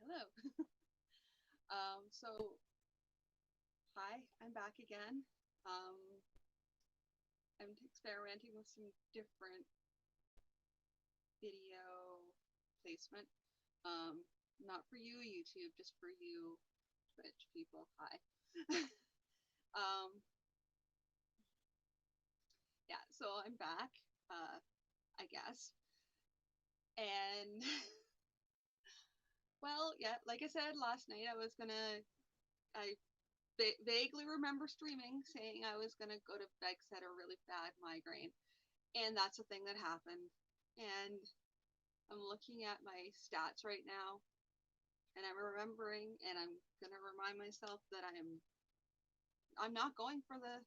Hello. So, hi, I'm back again. Um, I'm experimenting with some different video placement. Um, Not for you, YouTube, just for you, Twitch people. Hi. um, yeah, so I'm back, I guess. And, well, yeah, like I said last night, I vaguely remember streaming saying I was gonna go to bed 'cause I had a really bad migraine. And that's a thing that happened. And I'm looking at my stats right now, and I'm remembering, and I'm gonna remind myself that I'm not going for the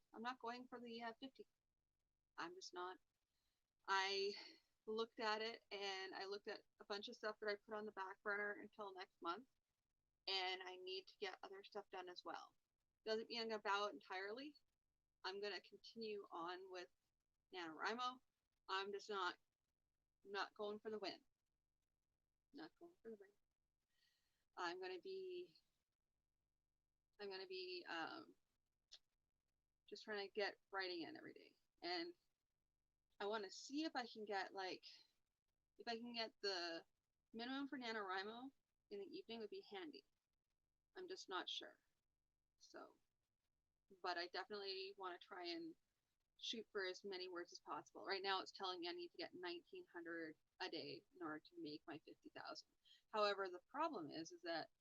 50. I'm just not. I looked at it, and I looked at a bunch of stuff that I put on the back burner until next month, and I need to get other stuff done as well. Doesn't mean I'm gonna bow out entirely. I'm gonna continue on with Nanowrimo. I'm just not going for the win. Not going for the win. I'm gonna be I'm gonna be just trying to get writing in every day, and I want to see if I can get the minimum for Nanowrimo in the evening would be handy. I'm just not sure. So, but I definitely want to try and shoot for as many words as possible. Right now, it's telling me I need to get 1,900 a day in order to make my 50,000. However, the problem is that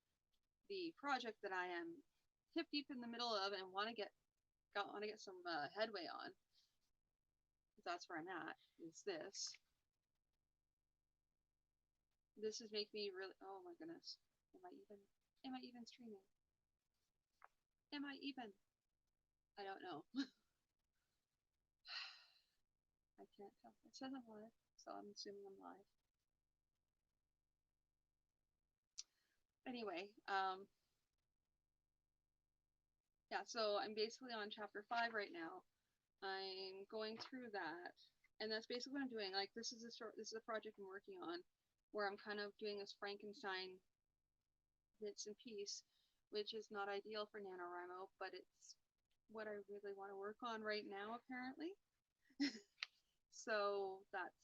the project that I am hip deep in the middle of and want to get some headway on, that's where I'm at, is this. This is making me really, oh my goodness. Am I even streaming? Am I even? I don't know. I can't tell. It says I'm live, so I'm assuming I'm live. Anyway, yeah, so I'm basically on chapter 5 right now. I'm going through that, and that's basically what I'm doing. Like, this is a project I'm working on, where I'm kind of doing this Frankenstein bits and piece, which is not ideal for NaNoWriMo, but it's what I really want to work on right now, apparently. So that's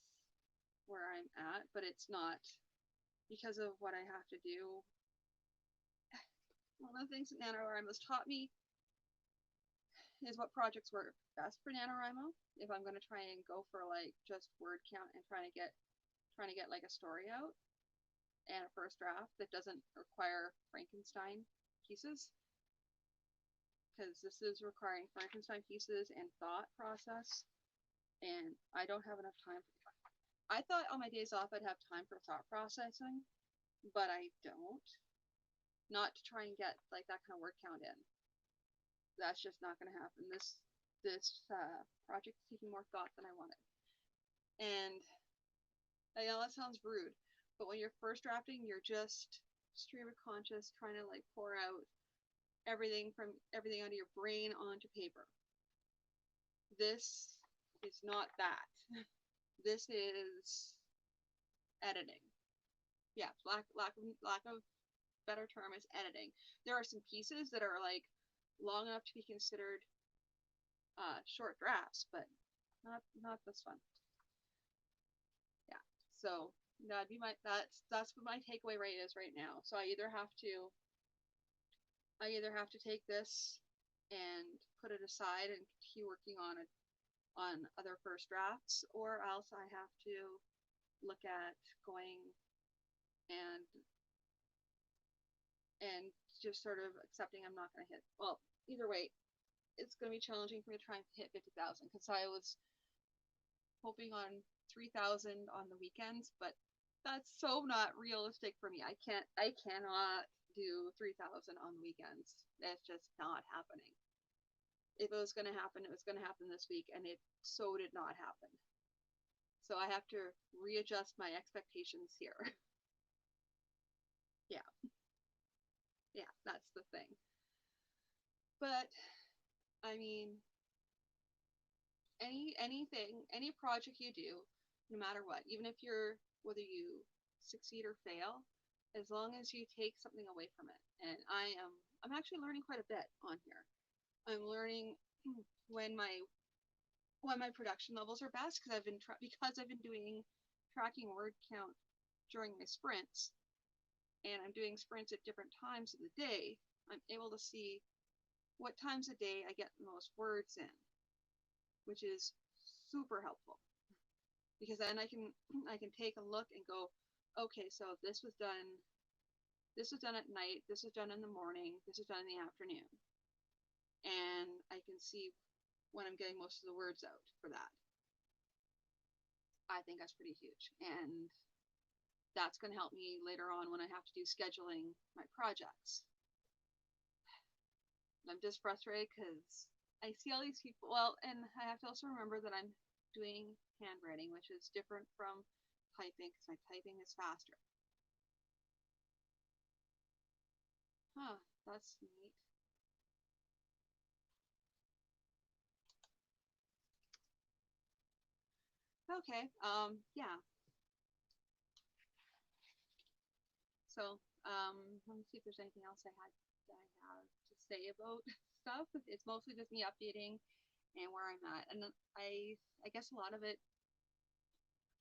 where I'm at, but it's not because of what I have to do. One of the things that NaNoWriMo has taught me is what projects work best for NaNoWriMo. If I'm going to try and go for like just word count and trying to get like a story out and a first draft that doesn't require Frankenstein pieces, because this is requiring Frankenstein pieces and thought process, and I don't have enough time. I thought on my days off I'd have time for thought processing, but I don't. Not to try and get like that kind of word count in. That's just not going to happen. This project is taking more thought than I wanted, and I know that sounds rude, but when you're first drafting, you're just stream of conscious trying to like pour out everything out of your brain onto paper. This is not that. This is editing. Yeah, lack of better term is editing. There are some pieces that are like long enough to be considered short drafts, but not this one. Yeah. So that'd be that's what my takeaway rate is right now. So I either have to take this and put it aside and continue working on other first drafts, or else I have to look at going and and just sort of accepting I'm not going to hit. Well, either way, it's going to be challenging for me to try and hit 50,000 because I was hoping on 3,000 on the weekends, but that's so not realistic for me. I cannot do 3,000 on the weekends. That's just not happening. If it was going to happen, it was going to happen this week, and it so did not happen. So I have to readjust my expectations here. Yeah, yeah, that's the thing. But I mean, any project you do, no matter what, even if you're whether you succeed or fail, as long as you take something away from it. And I'm actually learning quite a bit on here. I'm learning when my production levels are best because because I've been doing tracking word count during my sprints, and I'm doing sprints at different times of the day. I'm able to see what times a day I get the most words in, which is super helpful because then I can take a look and go, okay, so this was done at night, this was done in the morning, this was done in the afternoon, and I can see when I'm getting most of the words out for that. I think that's pretty huge, and that's going to help me later on when I have to do scheduling my projects. I'm just frustrated because I see all these people. Well, and I have to also remember that I'm doing handwriting, which is different from typing because my typing is faster. Huh, that's neat. Okay, yeah. So, let me see if there's anything else that I have to say about stuff. It's mostly just me updating and where I'm at. And I guess a lot of it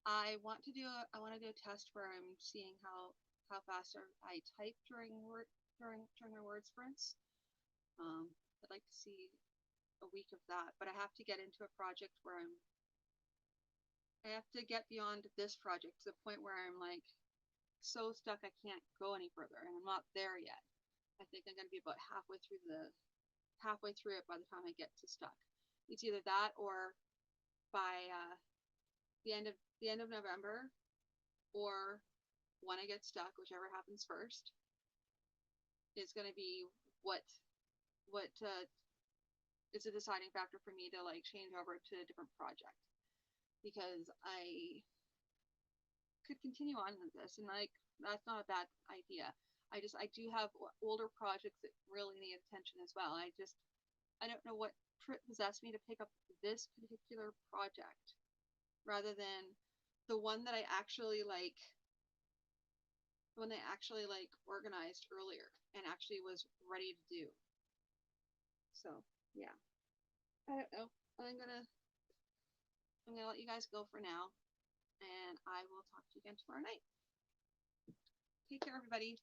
I want to do a test where I'm seeing how fast I type during my word sprints. I'd like to see a week of that, but I have to get into a project where I have to get beyond this project to the point where I'm like so stuck I can't go any further, and I'm not there yet. I think I'm going to be about halfway through it by the time I get to stuck. It's either that or by the end of November, or when I get stuck, whichever happens first, is going to be what is a deciding factor for me to like change over to a different project, because I could continue on with this, and like that's not a bad idea. I do have older projects that really need attention as well. I don't know what possessed me to pick up this particular project rather than the one that I actually like when they actually like organized earlier and actually was ready to do. So yeah, I don't know. I'm gonna let you guys go for now, and I will talk to you again tomorrow night. Take care, everybody.